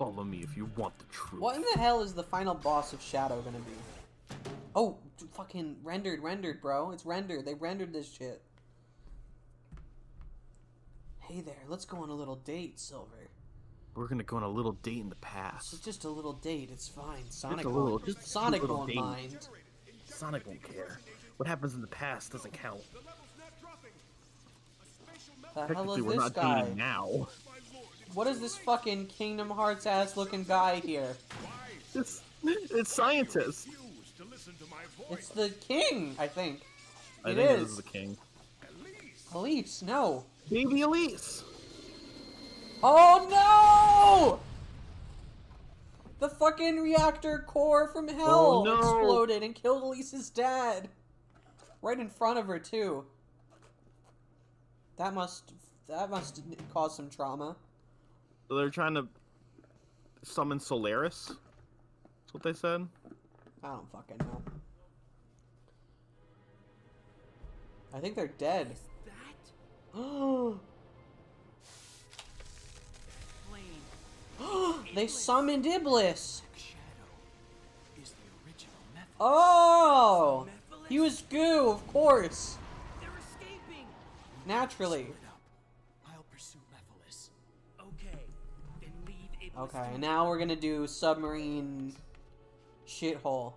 Follow me if you want the truth. What in the hell is the final boss of Shadow gonna be? Oh, fucking rendered, bro. It's rendered. They rendered this shit. Hey there, let's go on a little date, Silver. We're gonna go on a little date in the past. It's just a little date. It's fine. Sonic won't mind. Sonic won't care. What happens in the past doesn't count. The hell is we're this not guy? dating now. What is this fucking Kingdom Hearts ass looking guy here? It's scientists. It's the king, I think. I think this is the king. Elise, no. Baby Elise. Oh no! The fucking reactor core from hell exploded and killed Elise's dad. Right in front of her too. That must cause some trauma. So they're trying to summon Solaris. That's what they said. I don't fucking know. I think they're dead. Oh. They summoned Iblis. Oh, he was goo, of course. Naturally. Okay, now we're gonna do submarine shithole.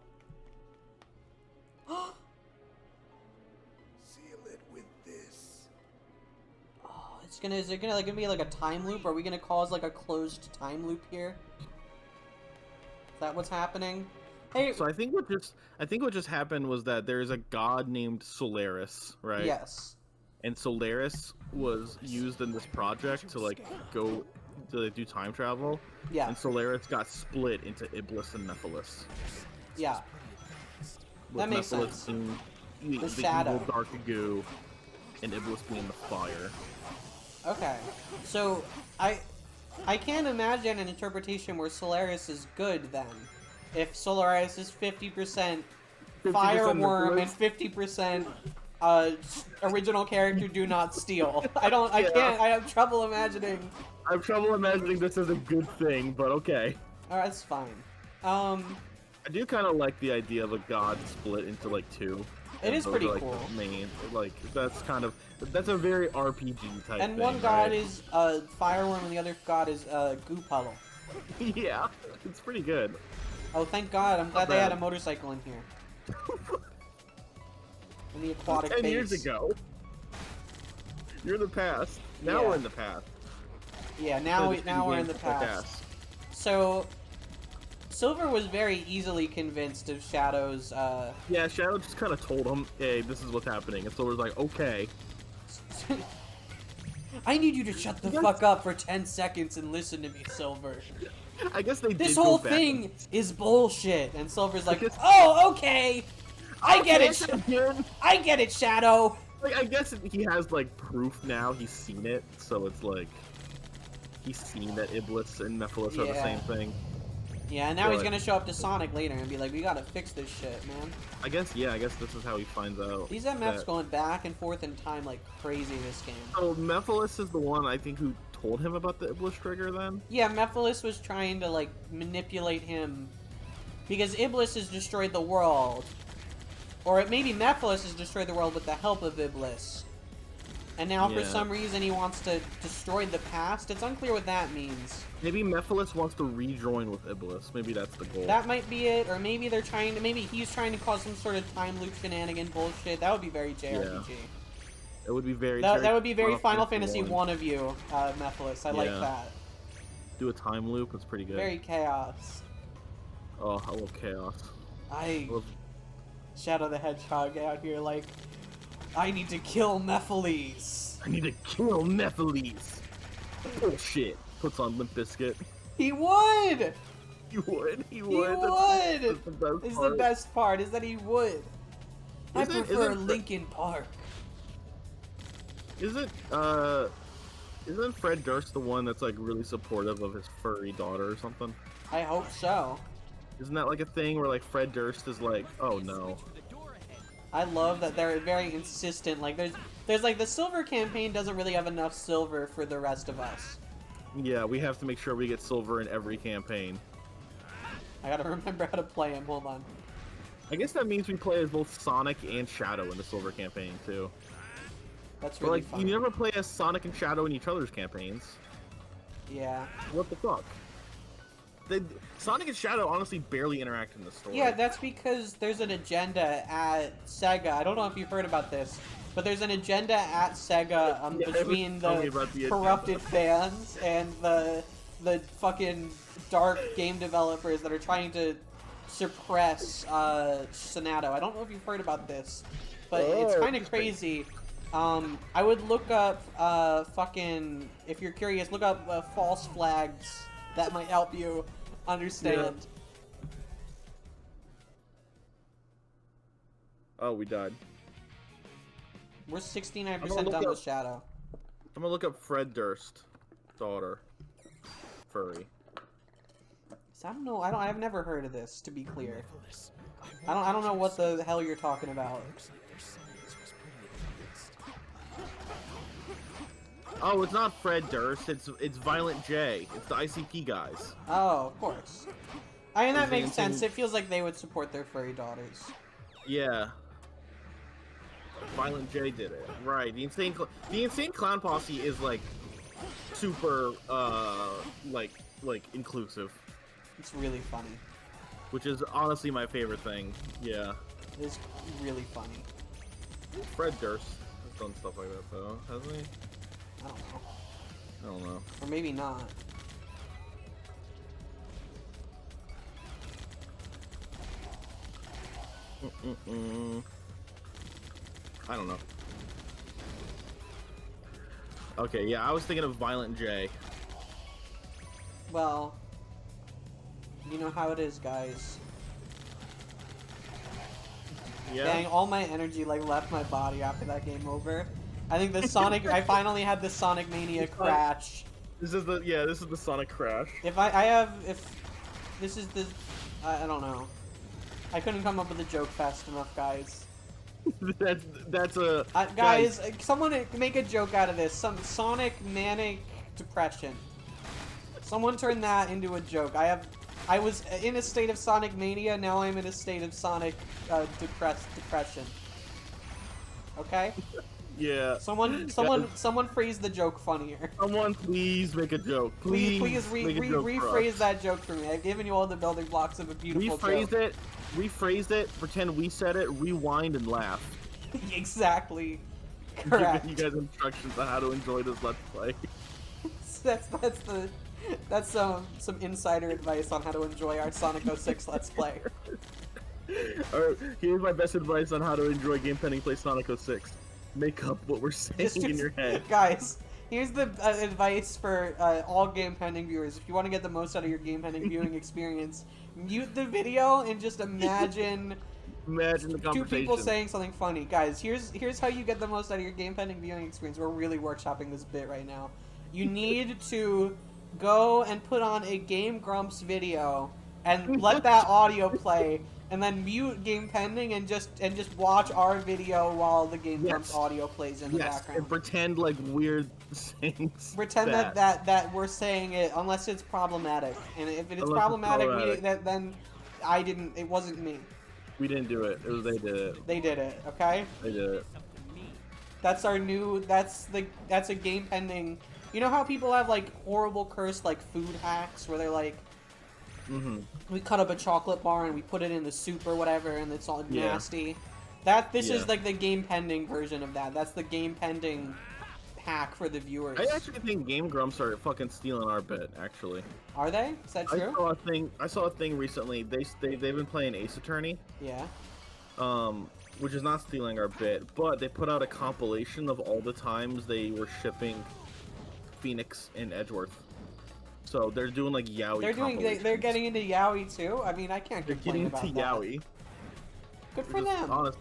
Seal it with this. Oh, is it gonna be like a time loop? Are we gonna cause like a closed time loop here? Is that what's happening? Hey. So I think what just happened was that there is a god named Solaris, right? Yes. And Solaris was used in this project to like go to like, do time travel. Yeah. And Solaris got split into Iblis and Nephilis. Yeah. That makes sense. Being the shadow, evil dark goo, and Iblis being the fire. Okay. So I can't imagine an interpretation where Solaris is good then. If Solaris is 50% fireworm and 50% original character do not steal. I have trouble imagining. I have trouble imagining this as a good thing, but okay. Alright, that's fine. I do kind of like the idea of a god split into like two. It is pretty like, cool. Main, like that's a very RPG type. And thing, one god right? is fireworm, and the other god is goo puddle. Yeah, it's pretty good. Oh, thank God! I'm glad they had a motorcycle in here. In the aquatic 10 base. years ago. You're in the past. Now we're in the past. Yeah, now we're in the past. So, Silver was very easily convinced of Shadow's. Yeah, Shadow just kind of told him, "Hey, this is what's happening," and Silver's like, "Okay." I need you to shut the fuck up for 10 seconds and listen to me, Silver. I guess they. This whole thing is bullshit, and Silver's like, "Oh, okay, I get it. I get it, Shadow." Like, I guess he has like proof now. He's seen it, so it's like he's seen that Iblis and Nephilis are the same thing. Yeah, and now he's gonna show up to Sonic later and be like, "We gotta fix this shit, man." I guess this is how he finds out. These MFs going back and forth in time like crazy this game. So Nephilis is the one I think who told him about the Iblis trigger then? Yeah, Nephilis was trying to like manipulate him because Iblis has destroyed the world. Or maybe Nephilis has destroyed the world with the help of Iblis. And now for some reason he wants to destroy the past. It's unclear what that means. Maybe Nephilis wants to rejoin with Iblis. Maybe that's the goal. That might be it, or maybe they're trying to. Maybe he's trying to cause some sort of time loop shenanigan bullshit. That would be very JRPG. Yeah. It would be very. That would be very Final Fantasy 1 of you, Nephilis. I like that. Do a time loop. That's pretty good. Very chaos. Oh, I love chaos. I love Shadow the Hedgehog out here like, I need to kill Nephilis. I need to kill Nephilis. Oh shit. Puts on Limp Bizkit. He would! He would? He would? He would! That's the best part, is that he would. I prefer Linkin Park. Isn't Fred Durst the one that's like really supportive of his furry daughter or something? I hope so. Isn't that like a thing where like Fred Durst is like, oh no. I love that they're very insistent. Like there's like the Silver campaign doesn't really have enough silver for the rest of us. Yeah, we have to make sure we get silver in every campaign. I gotta remember how to play him. Hold on. I guess that means we play as both Sonic and Shadow in the silver campaign too. That's But really like, fun. you never play as Sonic and Shadow in each other's campaigns. Yeah. What the fuck? Sonic and Shadow honestly barely interact in the story. Yeah, that's because there's an agenda at Sega. I don't know if you've heard about this, but there's an agenda at Sega Yeah, between tell me the about the corrupted agenda. fans and the fucking dark game developers that are trying to suppress Sonato. I don't know if you've heard about this, but it's kind of crazy. I would look up fucking, if you're curious, look up false flags. That might help you understand. Yeah. Oh, we died. We're 69% done with Shadow. I'm gonna look up Fred Durst, daughter, furry. So I don't know. I've never heard of this. To be clear, I don't know what the hell you're talking about. Oh, it's not Fred Durst. It's Violent J. It's the ICP guys. Oh, of course. I mean, that The makes sense. insane- It feels like they would support their furry daughters. Yeah. Violent J did it. Right. The insane clown posse is like super like inclusive, It's really funny. which is honestly my favorite thing. Yeah. It is really funny. Fred Durst has done stuff like that though, hasn't he? I don't know. I don't know. Or maybe not. I don't know. Okay, yeah, I was thinking of Violent J. Well, you know how it is, guys. Yeah. Dang, all my energy like left my body after that game over. I think the Sonic. I finally had the Sonic Mania crash. This is the Sonic crash. If this is the, I don't know. I couldn't come up with a joke fast enough, guys. that's a guys, someone make a joke out of this. Some Sonic manic depression. Someone turn that into a joke. I was in a state of Sonic Mania. Now I'm in a state of Sonic depression. Okay. Yeah. Someone phrase the joke funnier. Someone please make a joke. Please rephrase that joke for me. I've given you all the building blocks of a beautiful joke. Rephrase it, pretend we said it, rewind and laugh. Exactly. Correct. Giving you guys instructions on how to enjoy this Let's Play. That's some insider advice on how to enjoy our Sonic 06 Let's Play. Alright, here's my best advice on how to enjoy game pending play Sonic 06. Make up what we're saying in your head. Guys, here's the advice for all game pending viewers. If you want to get the most out of your game pending viewing experience, mute the video and just imagine the conversation. two people saying something funny. Guys, here's how you get the most out of your game pending viewing experience. We're really workshopping this bit right now. You need to go and put on a Game Grumps video and let that audio play, and then mute game pending and just watch our video while the Game Grumps audio plays in the background. And pretend like weird things. Pretend that we're saying it unless it's problematic, and if it's problematic, then it wasn't me. We didn't do it. It was they did it. They did it. Okay. They did it. That's our new. That's a game pending. You know how people have like horrible cursed like food hacks where they're like, we cut up a chocolate bar and we put it in the soup or whatever, and it's all nasty. This is like the game pending version of that. That's the game pending hack for the viewers. I actually think Game Grumps are fucking stealing our bit. Actually, are they? Is that true? I saw a thing recently. They've been playing Ace Attorney. Yeah. Which is not stealing our bit, but they put out a compilation of all the times they were shipping Phoenix and Edgeworth. So they're doing like Yaoi. They're getting into Yaoi too. I mean, I can't complain about that. Yaoi. Good for them. Honestly,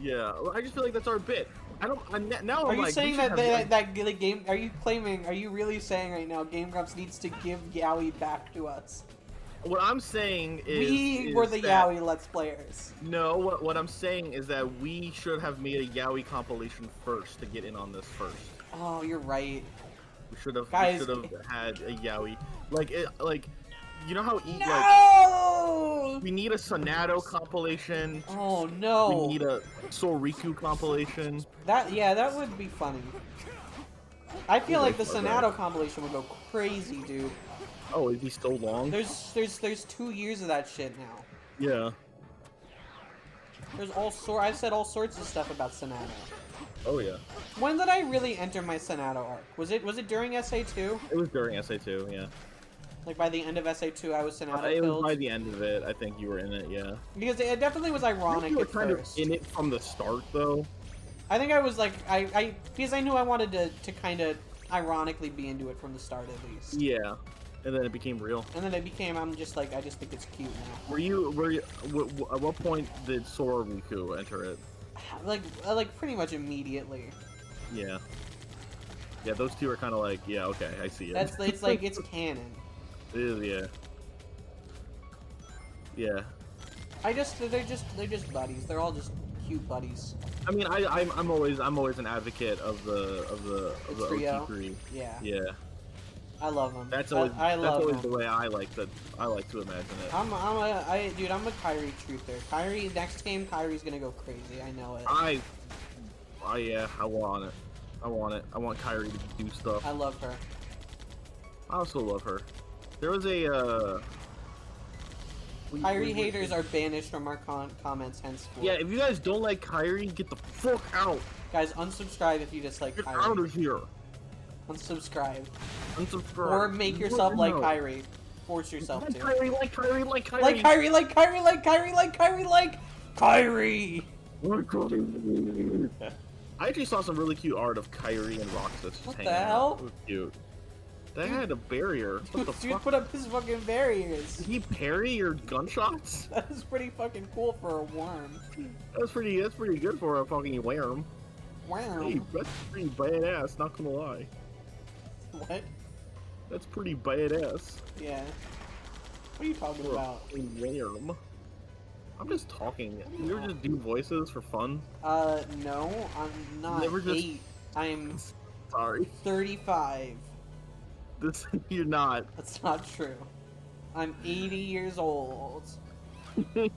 yeah. I just feel like that's our bit. Now are I'm you like, saying that the game? Are you really saying right now Game Grumps needs to give Yaoi back to us? What I'm saying is we were the Yaoi Let's Players. No, what I'm saying is that we should have made a Yaoi compilation first to get in on this first. Oh, you're right. should have Guys, had a Yaoi. Like you know how no! we need a Sonato compilation. Oh no! We need a Soriku compilation. That would be funny. I feel like the Sonato compilation would go crazy, dude. Oh, it'd be so long. There's 2 years of that shit now. Yeah. There's I've said all sorts of stuff about Sonato. Oh yeah. When did I really enter my Sonato arc? Was it during SA2? It was during SA2, yeah. Like by the end of SA2, I was Sonato It killed? was by the end of it. I think you were in it, yeah. Because it definitely was ironic You were at kind first. of in it from the start, though. I think I was like, because I knew I wanted to kind of ironically be into it from the start at least. Yeah. And then it became real. And then it became, I'm just like, I just think it's cute now. Were you at what point did Sora Riku enter it? Like pretty much immediately. Yeah. Yeah, those two are kind of like, yeah, okay, I see it. It's like, it's canon. It is, yeah. Yeah. They're just buddies. They're all just cute buddies. I mean, I'm always an advocate of the trio. OT3. Yeah. Yeah. I love them. That's always I love always them. the way I like to imagine it. I'm a Kyrie truther. Kyrie, next game, Kyrie's gonna go crazy. I know it. Yeah, I want it. I want Kyrie to do stuff. I love her. I also love her. There was a Kyrie haters are banished from our comments henceforth. Yeah, if you guys don't like Kyrie, get the fuck out. Guys, unsubscribe if you dislike Get Kyrie. out of here. Unsubscribe. Unsubscribe. Or make yourself like Kyrie. Force yourself like to. Kyrie, like Kyrie, like Kyrie. Like Kyrie, like Kyrie, like Kyrie, like Kyrie, like Kyrie. I actually saw some really cute art of Kyrie and Roxas just What hanging the out. hell? It was cute. That had a barrier. What the Dude fuck? put up his fucking barriers. Did he parry your gunshots? That is pretty fucking cool for a worm. That's pretty good for a fucking worm. Wow. Hey, that's pretty badass, not gonna lie. What? That's pretty badass. Yeah. What are you talking For about? a worm. I'm just talking. You ever just do voices for fun? No, I'm not Never just- 8. I'm Sorry. 35. You're not. That's not true. I'm 80 years old. Can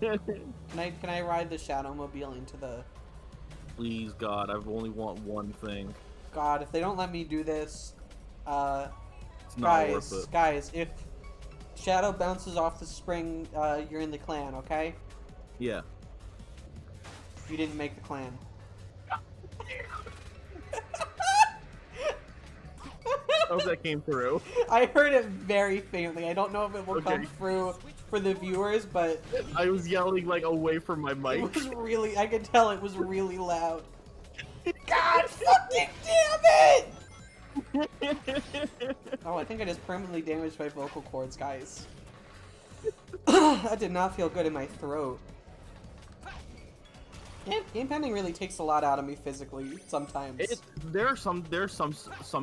I ride the Shadowmobile into the... Please, God, I only want one thing. God, if they don't let me do this, It's not worth it. guys, if Shadow bounces off the spring, you're in the clan, okay? Yeah. You didn't make the clan. I hope that came through. I heard it very faintly. I don't know if it will come Okay. through for the viewers, but I was yelling like away from my it mic. was really, I could tell it was really loud. God fucking damn it! Oh, I think I just permanently damaged my vocal cords, guys. That did not feel good in my throat. Game pending really takes a lot out of me physically sometimes. There are some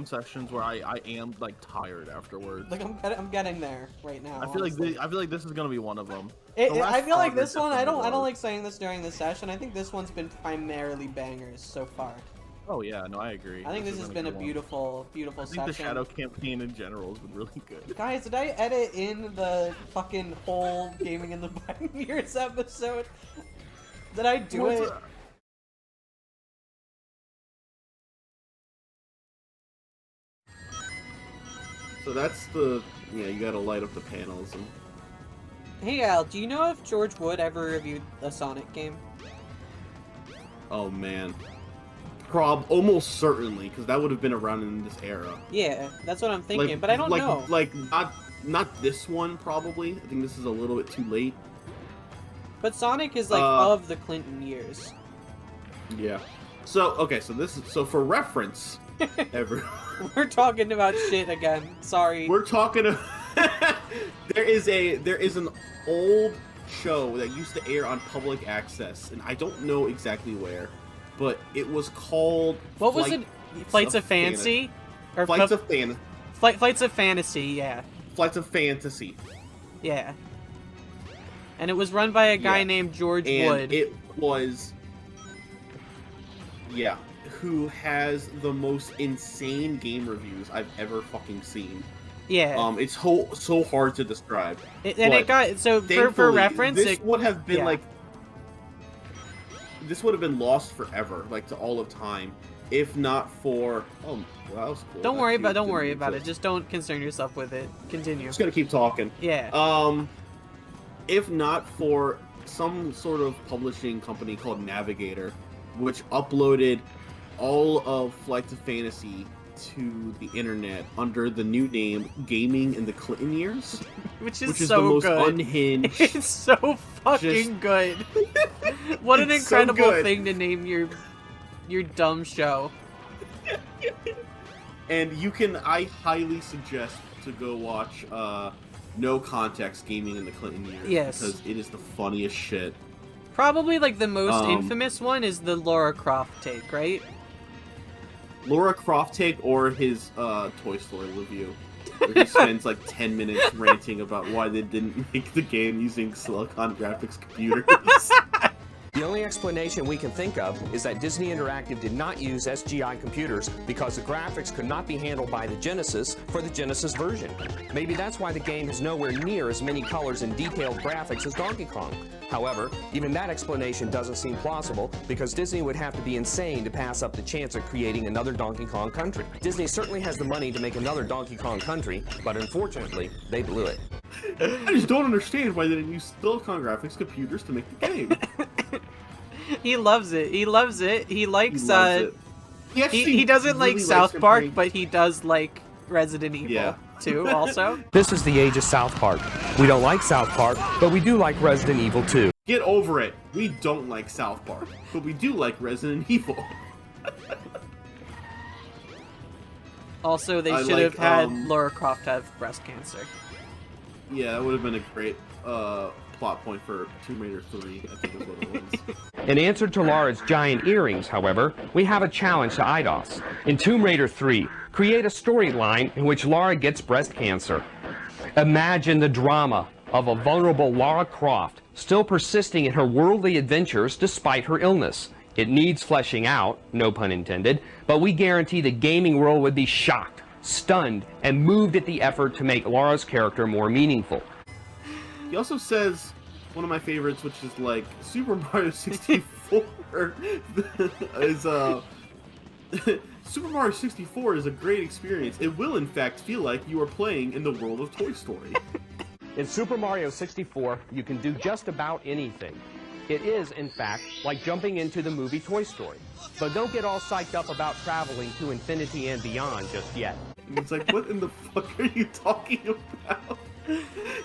sessions where I am like tired afterwards. Like I'm getting there right now. I feel honestly. like this is gonna be one of them. I feel like this one. I don't definitely like saying this during the session. I think this one's been primarily bangers so far. Oh yeah, no, I agree. I think this has been a good one. beautiful I think session. the Shadow campaign in general has been really good. Guys, did I edit in the fucking whole Gaming in the Pioneers episode? Did I do it? So that's the, yeah, you gotta light up the panels. And... Hey Al, do you know if George Wood ever reviewed a Sonic game? Oh man. Almost certainly, because that would have been around in this era. Yeah, that's what I'm thinking, but I don't know. Like, not this one, probably. I think this is a little bit too late. But Sonic is like of the Clinton years. Yeah. So, okay, so for reference, We're talking about shit again. Sorry. we're talking there is an old show that used to air on public access, and I don't know exactly where, but it was called Was it? Flights of Fantasy? Or Flights of Fantasy. Flights of Fantasy, yeah. Flights of Fantasy. Yeah. And it was run by a guy named George And Wood. it was... Yeah. who has the most insane game reviews I've ever fucking seen. Yeah. It's so hard to describe. It got so for reference, this would have been like this would have been lost forever, like to all of time, if not for well, that was cool. Don't worry about it. Just don't concern yourself with it. Continue. Just gonna keep talking. Yeah. If not for some sort of publishing company called Navigator, which uploaded all of Flight to Fantasy to the internet under the new name Gaming in the Clinton Years, which is the so most good. Unhinged. It's so fucking good. What an incredible thing to name your dumb show. And I highly suggest to go watch No Context Gaming in the Clinton Years. Yes. Because it is the funniest shit. Probably like the most infamous one is the Lara Croft take, right? Lara Croft take or his Toy Story review, where he spends like 10 minutes ranting about why they didn't make the game using Silicon Graphics computers. The only explanation we can think of is that Disney Interactive did not use SGI computers because the graphics could not be handled by the Genesis for the Genesis version. Maybe that's why the game has nowhere near as many colors and detailed graphics as Donkey Kong. However, even that explanation doesn't seem plausible because Disney would have to be insane to pass up the chance of creating another Donkey Kong Country. Disney certainly has the money to make another Donkey Kong Country, but unfortunately, they blew it. I just don't understand why they didn't use Silicon Graphics computers to make the game. He loves it. He loves it. He likes He loves it. he doesn't really like South Park, comparing... but he does like Resident Evil too, also. This is the age of South Park. We don't like South Park, but we do like Resident Evil 2. Get over it. We don't like South Park, but we do like Resident Evil. Also, they should have had Lara Croft have breast cancer. Yeah, that would have been a great plot point for Tomb Raider 3, I think is what it was. In answer to Lara's giant earrings, however, we have a challenge to IDOS. In Tomb Raider 3, create a storyline in which Lara gets breast cancer. Imagine the drama of a vulnerable Lara Croft still persisting in her worldly adventures despite her illness. It needs fleshing out, no pun intended, but we guarantee the gaming world would be shocked, stunned, and moved at the effort to make Lara's character more meaningful. He also says one of my favorites, which is like Super Mario 64 is Super Mario 64 is a great experience. It will in fact feel like you are playing in the world of Toy Story. In Super Mario 64, you can do just about anything. It is, in fact, like jumping into the movie Toy Story. But don't get all psyched up about traveling to infinity and beyond just yet. And it's like, what in the fuck are you talking about?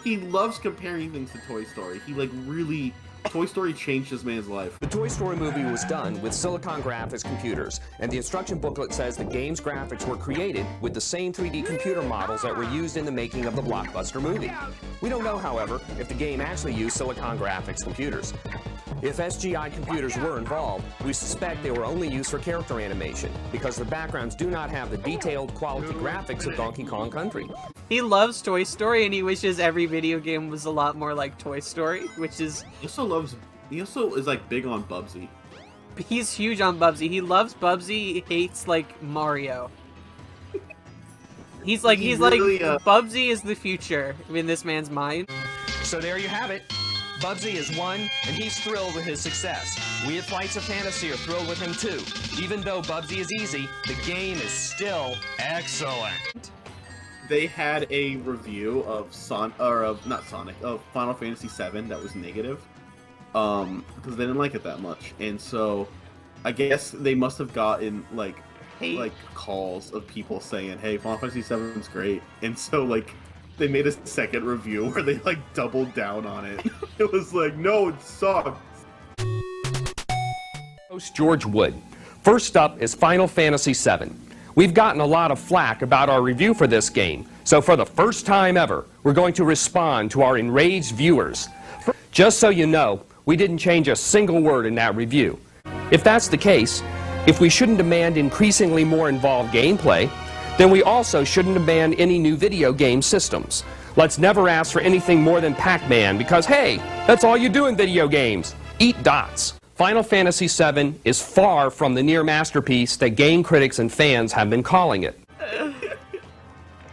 He loves comparing things to Toy Story. He like really... Toy Story changed this man's life. The Toy Story movie was done with Silicon Graphics computers, and the instruction booklet says the game's graphics were created with the same 3D computer models that were used in the making of the blockbuster movie. We don't know, however, if the game actually used Silicon Graphics computers. If SGI computers were involved, we suspect they were only used for character animation, because the backgrounds do not have the detailed quality graphics of Donkey Kong Country. He loves Toy Story, and he wishes every video game was a lot more like Toy Story, which is... He also is like big on Bubsy. He's huge on Bubsy. He loves Bubsy, he hates like Mario. He's like Bubsy is the future in this man's mind. So there you have it. Bubsy is one, and he's thrilled with his success. We at Flights of Fantasy are thrilled with him too. Even though Bubsy is easy, the game is still excellent. They had a review of Final Fantasy VII that was negative, because they didn't like it that much, and so I guess they must have gotten like calls of people saying, "Hey, Final Fantasy VII is great," and so like they made a second review where they like doubled down on it. It was like, no, it sucks. Host George Wood. First up is Final Fantasy VII. We've gotten a lot of flack about our review for this game, so for the first time ever, we're going to respond to our enraged viewers. Just so you know, we didn't change a single word in that review. If that's the case, if we shouldn't demand increasingly more involved gameplay, then we also shouldn't demand any new video game systems. Let's never ask for anything more than Pac-Man because, hey, that's all you do in video games. Eat dots. Final Fantasy VII is far from the near masterpiece that game critics and fans have been calling it.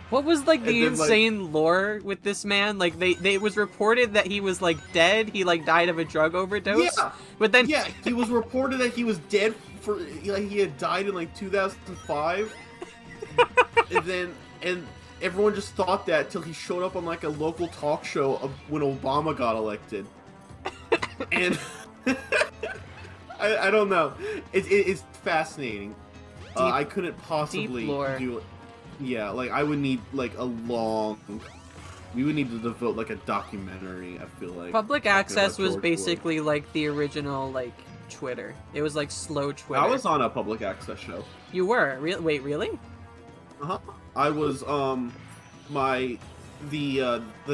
What was like the then, insane lore with this man? Like it was reported that he was like dead. He like died of a drug overdose. Yeah, But then yeah, he was reported that he was dead for like he had died in like 2005, and everyone just thought that till he showed up on like a local talk show when Obama got elected, and I don't know. It's fascinating. I couldn't possibly do it. Yeah, like I would need like a long. We would need to devote like a documentary. I feel like public access was basically like the original like Twitter. It was like slow Twitter. I was on a public access show. You were? Wait, really? I was the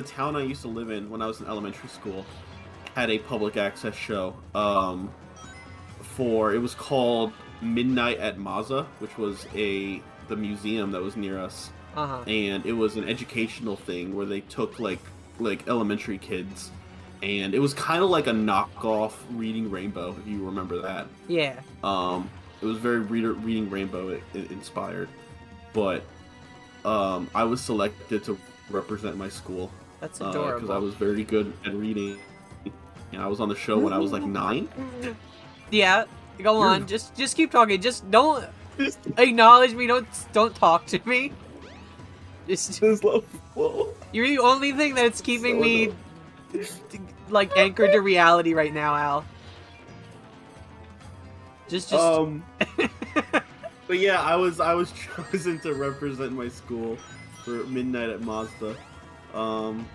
town I used to live in when I was in elementary school had a public access show. It was called Midnight at Mazda, which was the museum that was near us. And it was an educational thing where they took like elementary kids, and it was kind of like a knockoff Reading Rainbow, if you remember that. Yeah. It was very Reading Rainbow inspired, but I was selected to represent my school. That's adorable. Because I was very good at reading. And I was on the show when I was like 9. Yeah. Go on. Just keep talking. Just don't acknowledge me. Don't talk to me. You're the only thing that's keeping me like anchored to reality right now, Al. But yeah, I was chosen to represent my school for Midnight at Mazda. And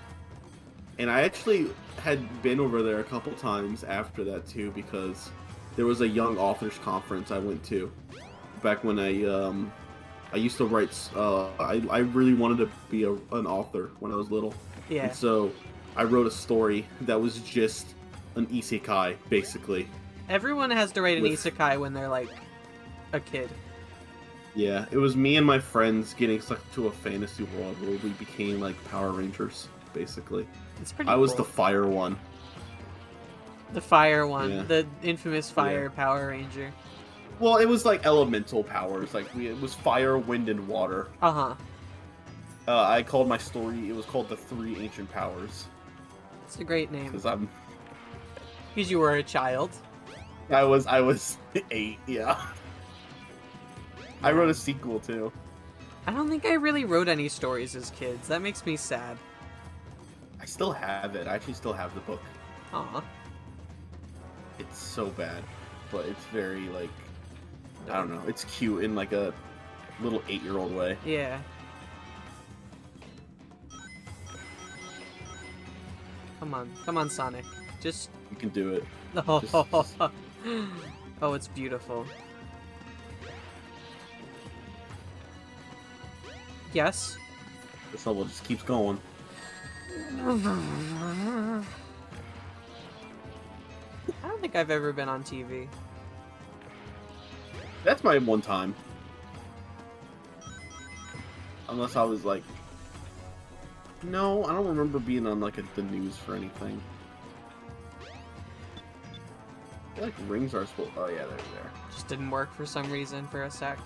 I actually had been over there a couple times after that too, because there was a young authors conference I went to back when I used to write. I really wanted to be an author when I was little. Yeah. And so I wrote a story that was just an isekai, basically. Everyone has to write an isekai when they're like a kid. Yeah, it was me and my friends getting sucked to a fantasy world where we became like Power Rangers, basically. It's pretty. I was cool. the fire one. The fire one, Yeah. the infamous fire Power Ranger. Well, it was like elemental powers. Like it was fire, wind, and water. I called my story. It was called the 3 Ancient Powers. It's a great name. Because you were a child. I was 8. Yeah. I wrote a sequel too. I don't think I really wrote any stories as kids. That makes me sad. I still have it. I actually still have the book. Aw. It's so bad, but it's very like, I don't know. It's cute in like a little 8-year-old way. Yeah. Come on, Sonic. Just. You can do it. Oh, it's beautiful. Yes. This level just keeps going. I don't think I've ever been on TV. That's my one time. Unless I was like... No, I don't remember being on like the news for anything. I feel like rings are supposed... Oh yeah, they're there. Just didn't work for some reason for a sec.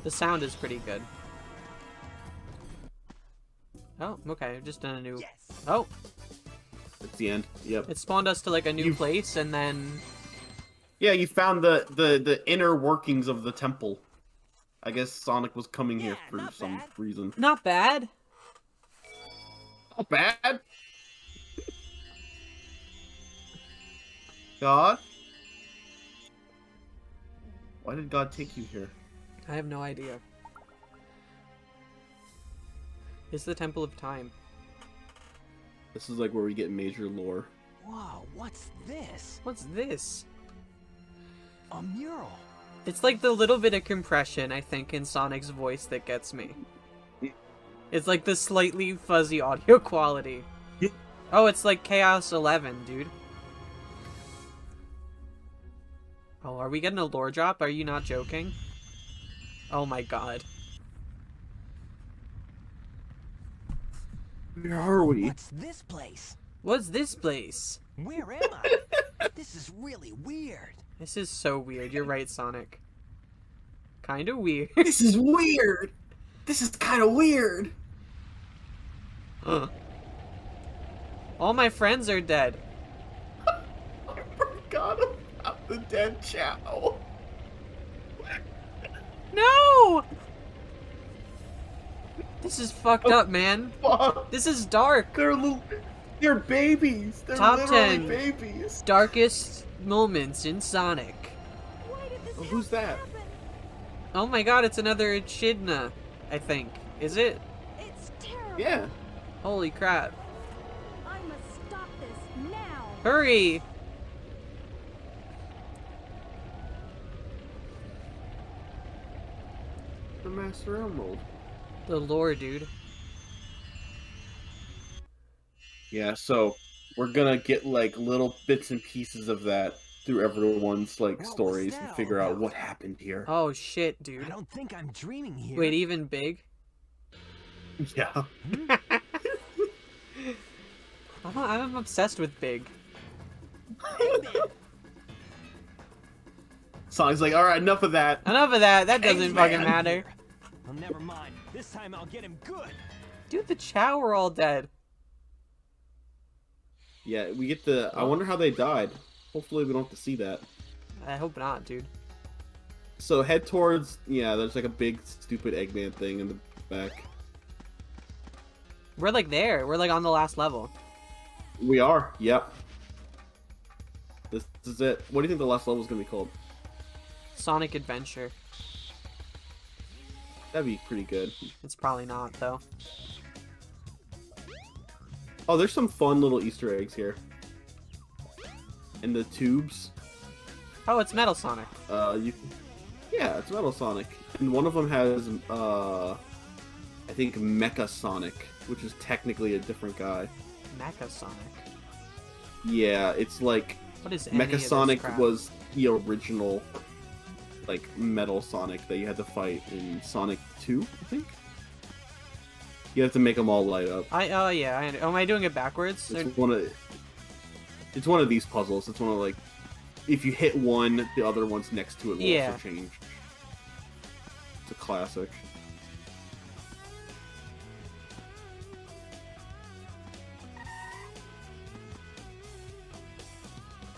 The sound is pretty good. Oh, okay. Just done a new... Yes. Oh! It's the end. Yep. It spawned us to like a new place, and then... Yeah, you found the inner workings of the temple. I guess Sonic was coming here for some reason. Not bad. Not bad. God? Why did God take you here? I have no idea. It's the Temple of Time. This is like where we get major lore. Wow, what's this? What's this? A mural. It's like the little bit of compression, I think, in Sonic's voice that gets me. It's like the slightly fuzzy audio quality. Oh, it's like Chaos 11, dude. Oh, are we getting a lore drop? Are you not joking? Oh my god. Where are we? What's this place? What's this place? Where am I? This is really weird. This is so weird. You're right, Sonic. Kinda weird. This is weird. This is kind of weird. All my friends are dead. I forgot about the dead Chow. No! This is fucked up, man. Fuck. This is dark. They're babies. They're Top literally 10 babies. darkest moments in Sonic. Oh, who's that? Oh my god, it's another Echidna, I think. Is it? It's terrible. Yeah. Holy crap. I must stop this now. Hurry! The Master Emerald. The lore, dude. Yeah, so we're gonna get like little bits and pieces of that through everyone's like What was stories and that figure all out about? what happened here. Oh shit, I dude. don't think I'm dreaming here. Wait, even big? Yeah. I'm obsessed with big. Sonic's like, all right, enough of that. Enough of that. That doesn't Thanks, fucking man. matter. Well, never mind. This time I'll get him good. Dude, the Chow are all dead. Yeah, we get the. I wonder how they died. Hopefully, we don't have to see that. I hope not, dude. So head towards. Yeah, there's like a big stupid Eggman thing in the back. We're like there. We're like on the last level. We are. Yep. This is it. What do you think the last level is gonna be called? Sonic Adventure. That'd be pretty good. It's probably not, though. Oh, there's some fun little Easter eggs here. And the tubes. Oh, it's Metal Sonic. Yeah, it's Metal Sonic. And one of them has, I think Mecha Sonic, which is technically a different guy. Mecha Sonic. Yeah, it's like What is any of Mecha this Sonic crap? was the original, like, Metal Sonic that you had to fight in Sonic 2, I think? You have to make them all light up. Oh yeah. Am I doing it backwards? It's one of these puzzles. It's one of, like, if you hit one, the other ones next to it will Yeah. also change. It's a classic.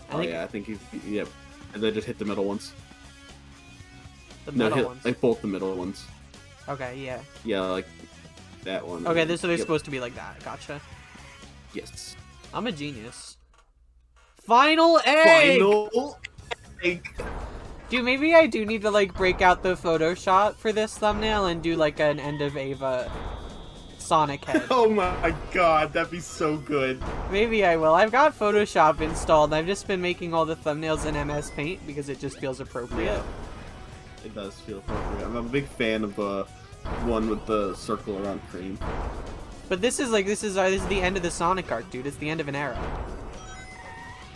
I think yeah. And then just hit the middle ones. The No, metal hit ones. like both the middle ones. Okay, yeah. Yeah, like that one. Okay, so they're Yep. supposed to be like that. Gotcha. Yes. I'm a genius. Final egg! Final egg. Dude, maybe I do need to, like, break out the Photoshop for this thumbnail and do, like, an End of Ava Sonic head. Oh my god, that'd be so good. Maybe I will. I've got Photoshop installed. I've just been making all the thumbnails in MS Paint because it just feels appropriate. It does feel appropriate. I'm a big fan of the one with the circle around cream. But this is the end of the Sonic arc, dude. It's the end of an era.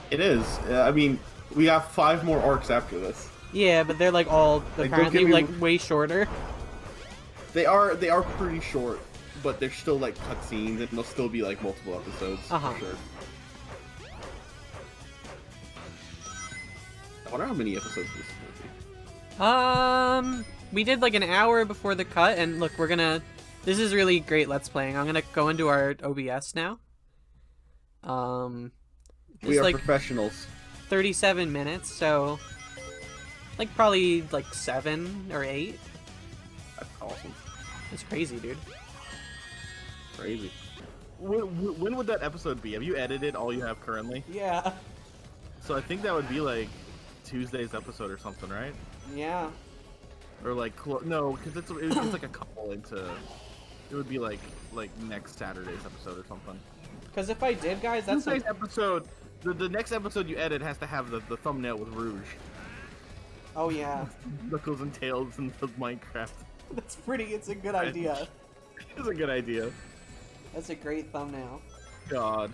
It is. I mean, we have 5 more arcs after this. Yeah, but they're, like, all Like, don't apparently, get me- like, way shorter. They are pretty short, but they're still like cutscenes, and they'll still be like multiple episodes Uh-huh. for sure. I wonder how many episodes this is gonna be. We did, like, an hour before the cut, and look, this is really great Let's Playing. I'm gonna go into our OBS now. We It's are like professionals. 37 minutes, so like probably like 7 or 8. That's awesome. It's crazy, dude. Crazy. When would that episode be? Have you edited all you have currently? Yeah. So I think that would be like Tuesday's episode or something, right? Yeah. Or like no, because it's like a couple into. It would be like next Saturday's episode or something. Because if I did, guys, that's Tuesday's episode. The next episode you edit has to have the thumbnail with Rouge, Oh yeah. Knuckles and Tails and the Minecraft. That's pretty. It's a good idea. It's a good idea. That's a great thumbnail. God.